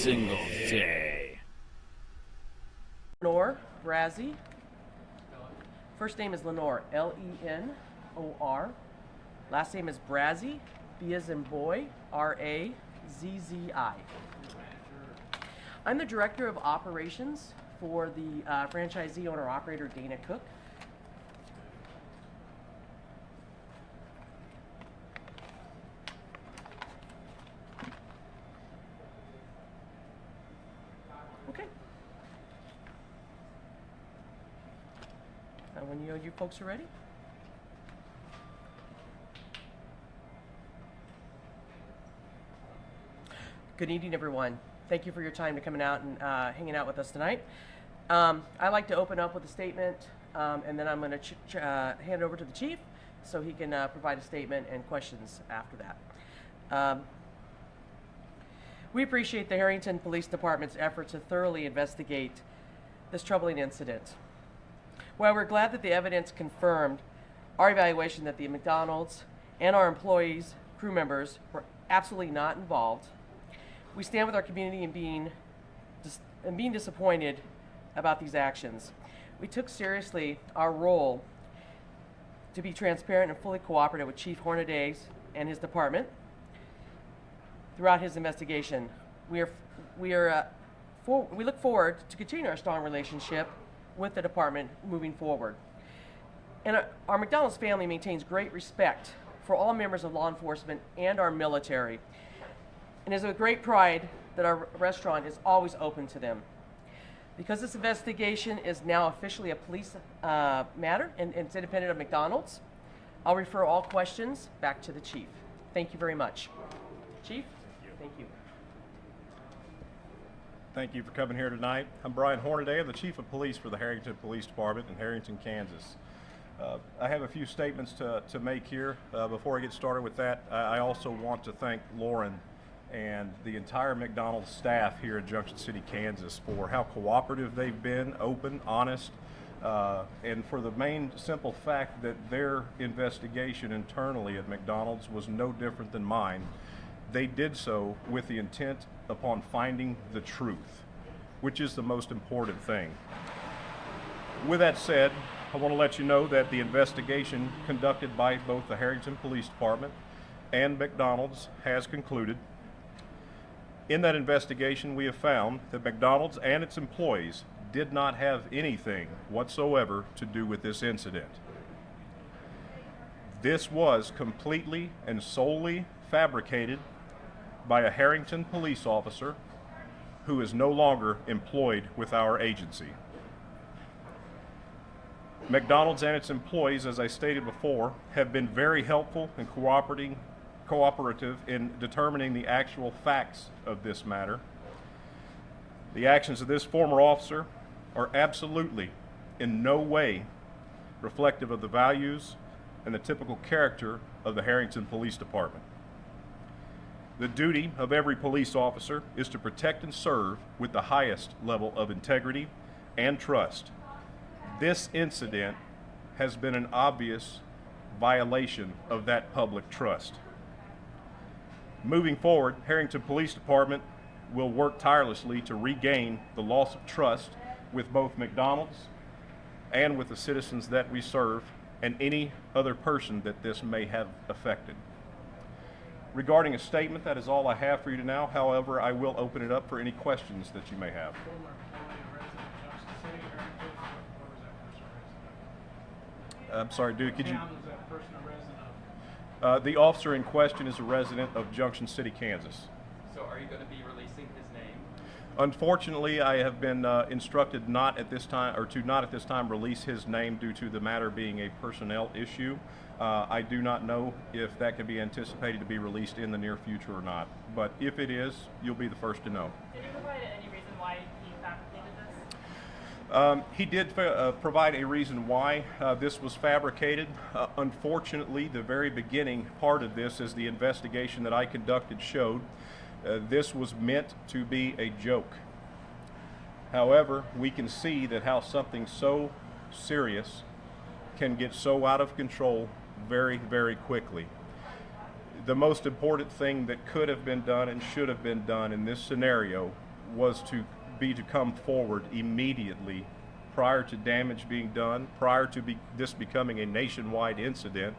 single day. Lenore Brazzi. First name is Lenore, L-E-N-O-R. Last name is Brazzi, B as in boy, R-A-Z-Z-I. I'm the Director of Operations for the franchisee owner-operator Dana Cook. Okay. Now when you folks are ready. Good evening, everyone. Thank you for your time to coming out and hanging out with us tonight. I'd like to open up with a statement, and then I'm going to hand over to the chief so he can provide a statement and questions after that. We appreciate the Harrington Police Department's effort to thoroughly investigate this troubling incident. While we're glad that the evidence confirmed our evaluation that the McDonald's and our employees, crew members, were absolutely not involved, we stand with our community in being disappointed about these actions. We took seriously our role to be transparent and fully cooperative with Chief Hornaday and his department throughout his investigation. We look forward to continuing our strong relationship with the department moving forward. And our McDonald's family maintains great respect for all members of law enforcement and our military. And it's with great pride that our restaurant is always open to them. Because this investigation is now officially a police matter and it's independent of McDonald's, I'll refer all questions back to the chief. Thank you very much. Chief? Thank you. Thank you for coming here tonight. I'm Brian Hornaday. I'm the Chief of Police for the Harrington Police Department in Harrington, Kansas. I have a few statements to make here. Before I get started with that, I also want to thank Lauren and the entire McDonald's staff here in Junction City, Kansas for how cooperative they've been, open, honest, and for the main simple fact that their investigation internally at McDonald's was no different than mine. They did so with the intent upon finding the truth, which is the most important thing. With that said, I want to let you know that the investigation conducted by both the Harrington Police Department and McDonald's has concluded. In that investigation, we have found that McDonald's and its employees did not have anything whatsoever to do with this incident. This was completely and solely fabricated by a Harrington police officer who is no longer employed with our agency. McDonald's and its employees, as I stated before, have been very helpful and cooperative in determining the actual facts of this matter. The actions of this former officer are absolutely in no way reflective of the values and the typical character of the Harrington Police Department. The duty of every police officer is to protect and serve with the highest level of integrity and trust. This incident has been an obvious violation of that public trust. Moving forward, Harrington Police Department will work tirelessly to regain the loss of trust with both McDonald's and with the citizens that we serve and any other person that this may have affected. Regarding a statement, that is all I have for you now. However, I will open it up for any questions that you may have. I'm sorry, dude, could you? The officer in question is a resident of Junction City, Kansas. So are you going to be releasing his name? Unfortunately, I have been instructed not at this time, or to not at this time release his name due to the matter being a personnel issue. I do not know if that can be anticipated to be released in the near future or not. But if it is, you'll be the first to know. Did you provide any reason why he fabricated this? He did provide a reason why this was fabricated. Unfortunately, the very beginning part of this, as the investigation that I conducted showed, this was meant to be a joke. However, we can see that how something so serious can get so out of control very, very quickly. The most important thing that could have been done and should have been done in this scenario was to come forward immediately prior to damage being done, prior to this becoming a nationwide incident.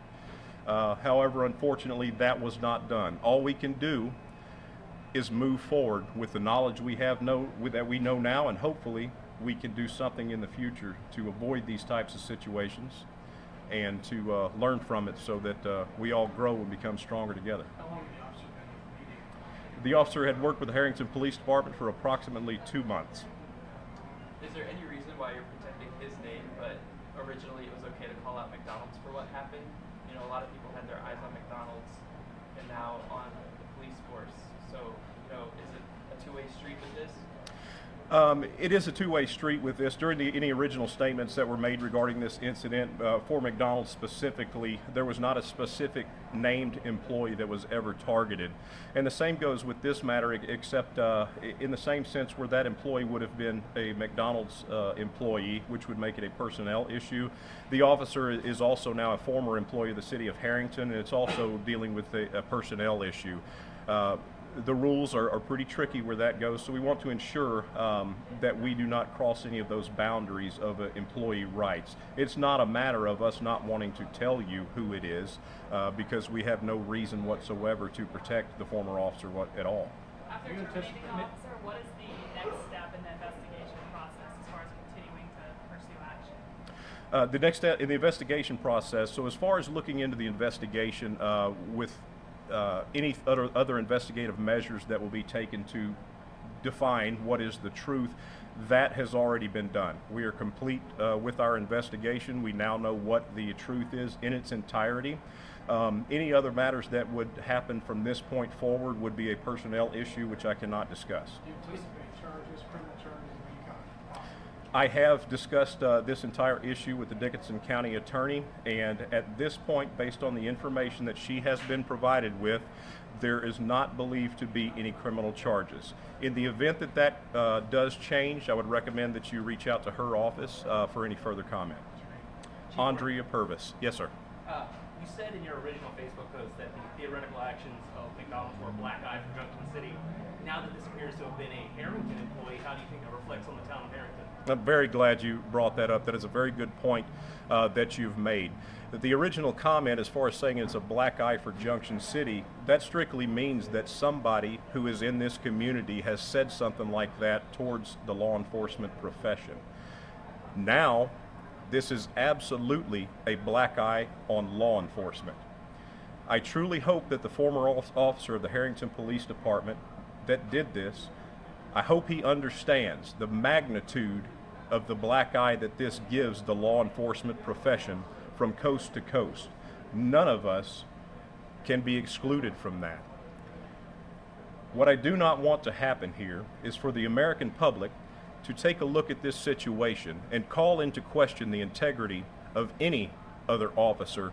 However, unfortunately, that was not done. All we can do is move forward with the knowledge we have that we know now, and hopefully we can do something in the future to avoid these types of situations and to learn from it so that we all grow and become stronger together. How long had the officer been in the meeting? The officer had worked with the Harrington Police Department for approximately 2 months. Is there any reason why you're protecting his name, but originally it was okay to call out McDonald's for what happened? You know, a lot of people had their eyes on McDonald's and now on the police force. So, you know, is it a two-way street with this? It is a two-way street with this. During any original statements that were made regarding this incident, for McDonald's specifically, there was not a specific named employee that was ever targeted. And the same goes with this matter, except in the same sense where that employee would have been a McDonald's employee, which would make it a personnel issue. The officer is also now a former employee of the city of Harrington, and it's also dealing with a personnel issue. The rules are pretty tricky where that goes, so we want to ensure that we do not cross any of those boundaries of employee rights. It's not a matter of us not wanting to tell you who it is, because we have no reason whatsoever to protect the former officer at all. After Do you terminating the anticipate- officer, what is the next step in the investigation process as far as continuing to pursue action? The next step in the investigation process, so as far as looking into the investigation with any other investigative measures that will be taken to define what is the truth, that has already been done. We are complete with our investigation. We now know what the truth is in its entirety. Any other matters that would happen from this point forward would be a personnel issue, which I cannot discuss. Do you anticipate charges, criminal charges, being possible? I have discussed this entire issue with the Dickinson County Attorney, and at this point, based on the information that she has been provided with, there is not believed to be any criminal charges. In the event that that does change, I would recommend that you reach out to her office for any further comment. Andrea Purvis. Yes, sir. You said in your original Facebook post that the theoretical actions of McDonald's were a black eye for Junction City. Now that this appears to have been a Harrington employee, how do you think that reflects on the town of Harrington? I'm very glad you brought that up. That is a very good point that you've made. The original comment, as far as saying it's a black eye for Junction City, that strictly means that somebody who is in this community has said something like that towards the law enforcement profession. Now, this is absolutely a black eye on law enforcement. I truly hope that the former officer of the Harrington Police Department that did this, I hope he understands the magnitude of the black eye that this gives the law enforcement profession from coast to coast. None of us can be excluded from that. What I do not want to happen here is for the American public to take a look at this situation and call into question the integrity of any other officer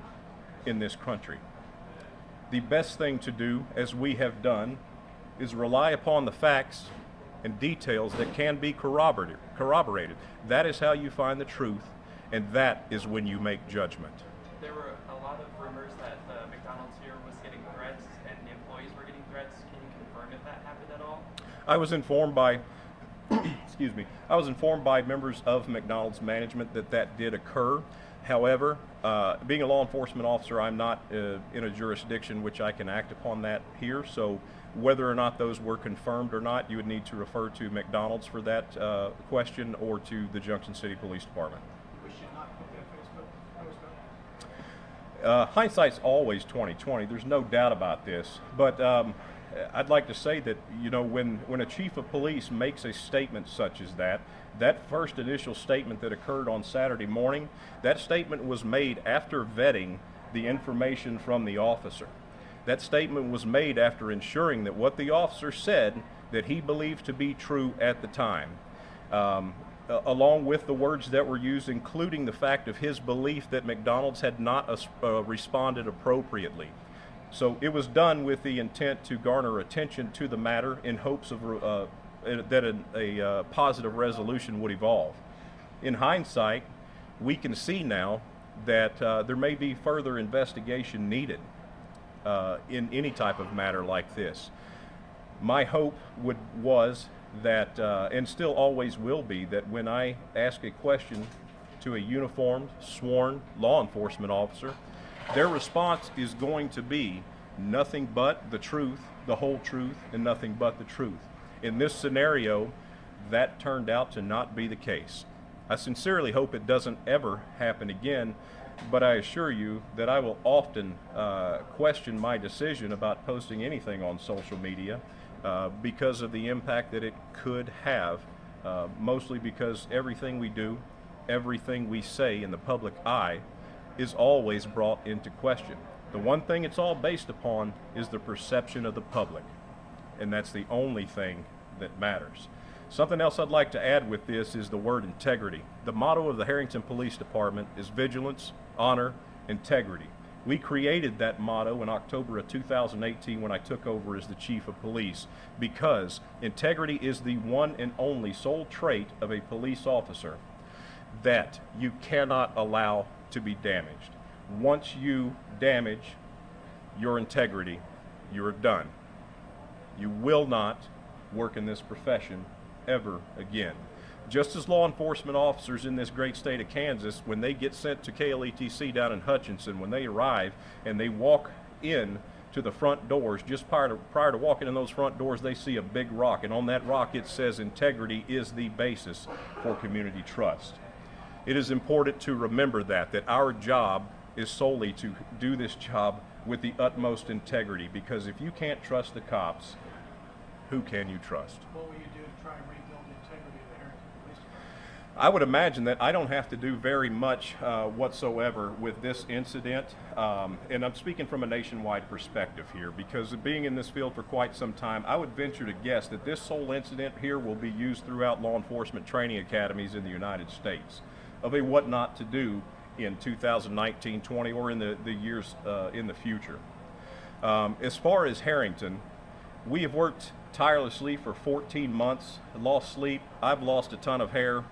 in this country. The best thing to do, as we have done, is rely upon the facts and details that can be corroborated. That is how you find the truth, and that is when you make judgment. There were a lot of rumors that McDonald's here was getting threats and the employees were getting threats. Can you confirm if that happened at all? I was informed by excuse me, I was informed by members of McDonald's management that that did occur. However, being a law enforcement officer, I'm not in a jurisdiction which I can act upon that here, so whether or not those were confirmed or not, you would need to refer to McDonald's for that question or to the Junction City Police Department. We should not put that Facebook post up. Hindsight's always 20/20. There's no doubt about this, but I'd like to say that, you know, when a chief of police makes a statement such as that first initial statement that occurred on Saturday morning, that statement was made after vetting the information from the officer. That statement was made after ensuring that what the officer said that he believed to be true at the time, along with the words that were used, including the fact of his belief that McDonald's had not responded appropriately. So it was done with the intent to garner attention to the matter in hopes of that a positive resolution would evolve. In hindsight, we can see now that there may be further investigation needed in any type of matter like this. My hope was that, and still always will be, that when I ask a question to a uniformed, sworn law enforcement officer, their response is going to be nothing but the truth, the whole truth, and nothing but the truth. In this scenario, that turned out to not be the case. I sincerely hope it doesn't ever happen again, but I assure you that I will often question my decision about posting anything on social media because of the impact that it could have, mostly because everything we do, everything we say in the public eye is always brought into question. The one thing it's all based upon is the perception of the public, and that's the only thing that matters. Something else I'd like to add with this is the word integrity. The motto of the Harrington Police Department is vigilance, honor, integrity. We created that motto in October of 2018 when I took over as the Chief of Police, because integrity is the one and only sole trait of a police officer that you cannot allow to be damaged. Once you damage your integrity, you're done. You will not work in this profession ever again. Just as law enforcement officers in this great state of Kansas, when they get sent to KLETC down in Hutchinson, when they arrive and they walk in to the front doors, just prior to walking in those front doors, they see a big rock, and on that rock it says integrity is the basis for community trust. It is important to remember that our job is solely to do this job with the utmost integrity, because if you can't trust the cops, who can you trust? What will you do to try and rebuild the integrity of the Harrington Police Department? I would imagine that I don't have to do very much whatsoever with this incident, and I'm speaking from a nationwide perspective here, because being in this field for quite some time, I would venture to guess that this sole incident here will be used throughout law enforcement training academies in the United States of a what not to do in 2019, 20, or in the years in the future. As far as Harrington, we have worked tirelessly for 14 months, lost sleep. I've lost a ton of hair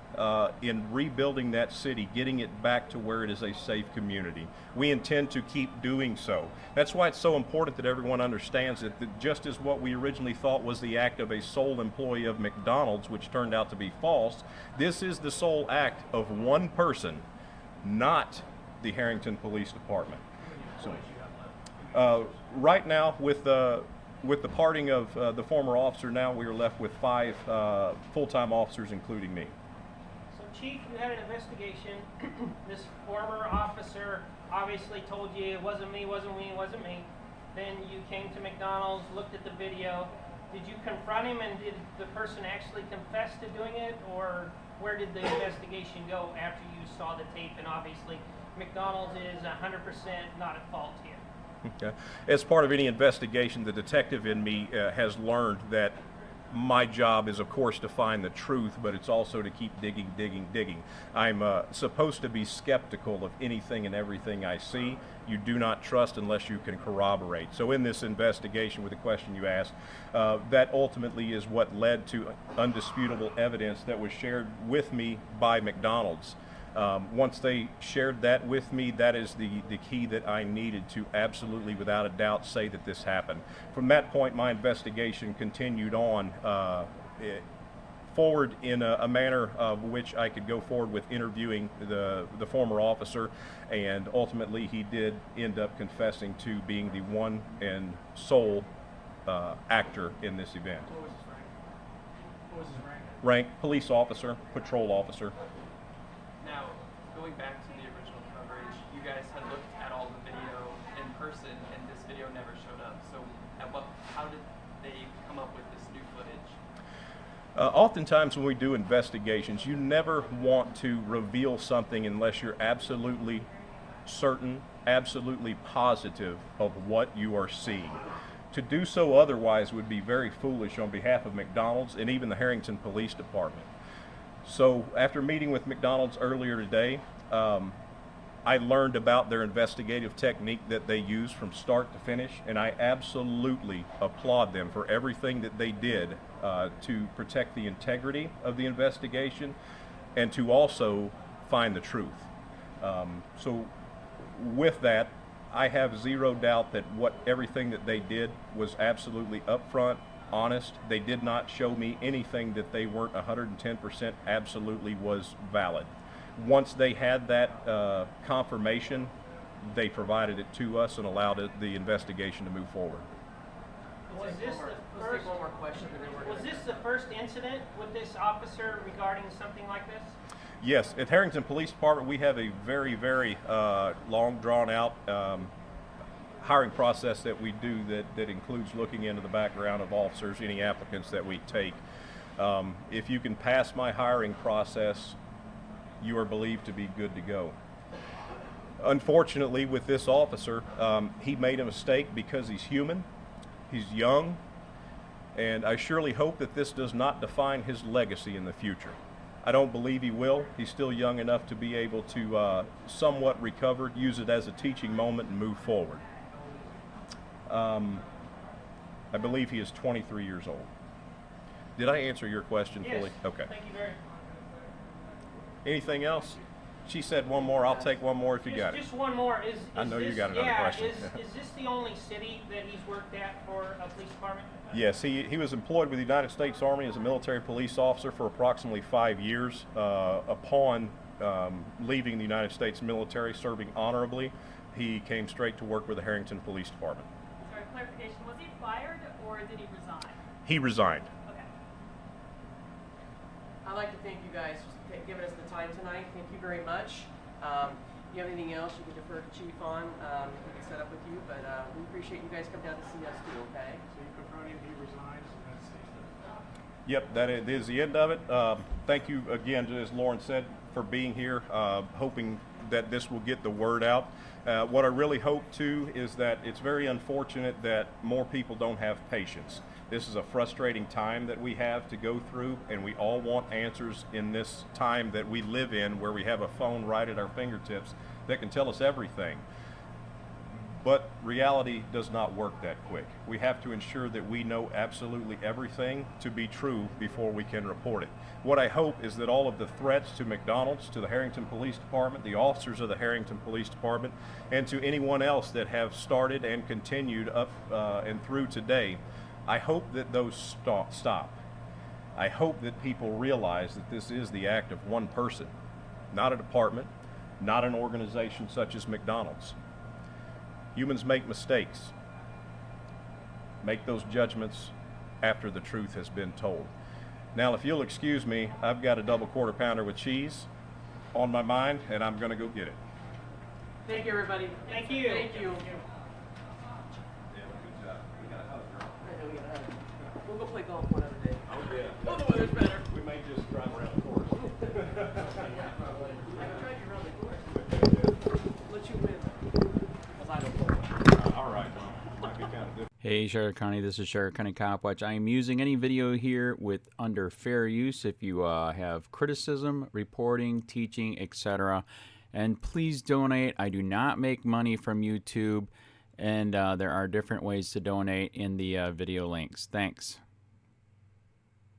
in rebuilding that city, getting it back to where it is a safe community. We intend to keep doing so. That's why it's so important that everyone understands that just as what we originally thought was the act of a sole employee of McDonald's, which turned out to be false, this is the sole act of one person, not the Harrington Police Department. So, right now, with the parting of the former officer, now we are left with 5 full-time officers, including me. So, Chief, you had an investigation. This former officer obviously told you it wasn't me, wasn't me, wasn't me. Then you came to McDonald's, looked at the video. Did you confront him, and did the person actually confess to doing it, or where did the investigation go after you saw the tape? And obviously, McDonald's is 100% not at fault here. Okay. As part of any investigation, the detective in me has learned that my job is, of course, to find the truth, but it's also to keep digging. I'm supposed to be skeptical of anything and everything I see. You do not trust unless you can corroborate. So in this investigation, with the question you asked, that ultimately is what led to undisputable evidence that was shared with me by McDonald's. Once they shared that with me, that is the key that I needed to absolutely, without a doubt, say that this happened. From that point, my investigation continued on forward in a manner of which I could go forward with interviewing the former officer, and ultimately he did end up confessing to being the one and sole actor in this event. What was his rank? What was his rank? Rank, police officer, patrol officer. Now, going back to the original coverage, you guys had looked at all the video in person, and this video never showed up. So, how did they come up with this new footage? Oftentimes when we do investigations, you never want to reveal something unless you're absolutely certain, absolutely positive of what you are seeing. To do so otherwise would be very foolish on behalf of McDonald's and even the Harrington Police Department. So after meeting with McDonald's earlier today, I learned about their investigative technique that they use from start to finish, and I absolutely applaud them for everything that they did to protect the integrity of the investigation and to also find the truth. So with that, I have zero doubt that everything that they did was absolutely upfront, honest. They did not show me anything that they weren't 110% absolutely was valid. Once they had that confirmation, they provided it to us and allowed the investigation to move forward. Was this the Let's first? take one more question and then we're Was gonna- this the first incident with this officer regarding something like this? Yes, at Harrington Police Department, we have a very, very long, drawn-out hiring process that we do that includes looking into the background of officers, any applicants that we take. If you can pass my hiring process, you are believed to be good to go. Unfortunately, with this officer, he made a mistake because he's human, he's young, and I surely hope that this does not define his legacy in the future. I don't believe he will. He's still young enough to be able to somewhat recover, use it as a teaching moment, and move forward. I believe he is 23 years old. Did I answer your question fully? Yes. Okay. Thank you very much. Anything else? She said one more. I'll take one more if you got it. Just one more. I know you this- got another yeah, question. Is this the only city that he's worked at for a police department? Yes, he was employed with the United States Army as a military police officer for approximately 5 years. Upon leaving the United States military, serving honorably, he came straight to work with the Harrington Police Department. Sorry, clarification. Was he fired or did he resign? He resigned. Okay. I'd like to thank you guys for giving us the time tonight. Thank you very much. If you have anything else, you can defer to Chief on. We can set up with you, but we appreciate you guys coming down to see us too, okay? So you confirm he resigns, and that's it. Yep, that is the end of it. Thank you again, as Lauren said, for being here, hoping that this will get the word out. What I really hope too is that it's very unfortunate that more people don't have patience. This is a frustrating time that we have to go through, and we all want answers in this time that we live in, where we have a phone right at our fingertips that can tell us everything. But reality does not work that quick. We have to ensure that we know absolutely everything to be true before we can report it. What I hope is that all of the threats to McDonald's, to the Harrington Police Department, the officers of the Harrington Police Department, and to anyone else that have started and continued up and through today, I hope that those stop. I hope that people realize that this is the act of one person, not a department, not an organization such as McDonald's. Humans make mistakes. Make those judgments after the truth has been told. Now, if you'll excuse me, I've got a double quarter pounder with cheese on my mind, and I'm going to go get it. Thank you, everybody. Thank you. Thank you. I know we got a hug. We'll go play golf one other day. Oh, yeah. Oh, the weather's better. We may just drive around the course. I can drive you around the course. Let you win. Because I don't know. All right. Might be kind of difficult. Hey Sheriff County, this is Sheriff County COPWATCH. I am using any video here with under fair use if you have criticism, reporting, teaching, etc. And please donate. I do not make money from YouTube, and there are different ways to donate in the video links. Thanks.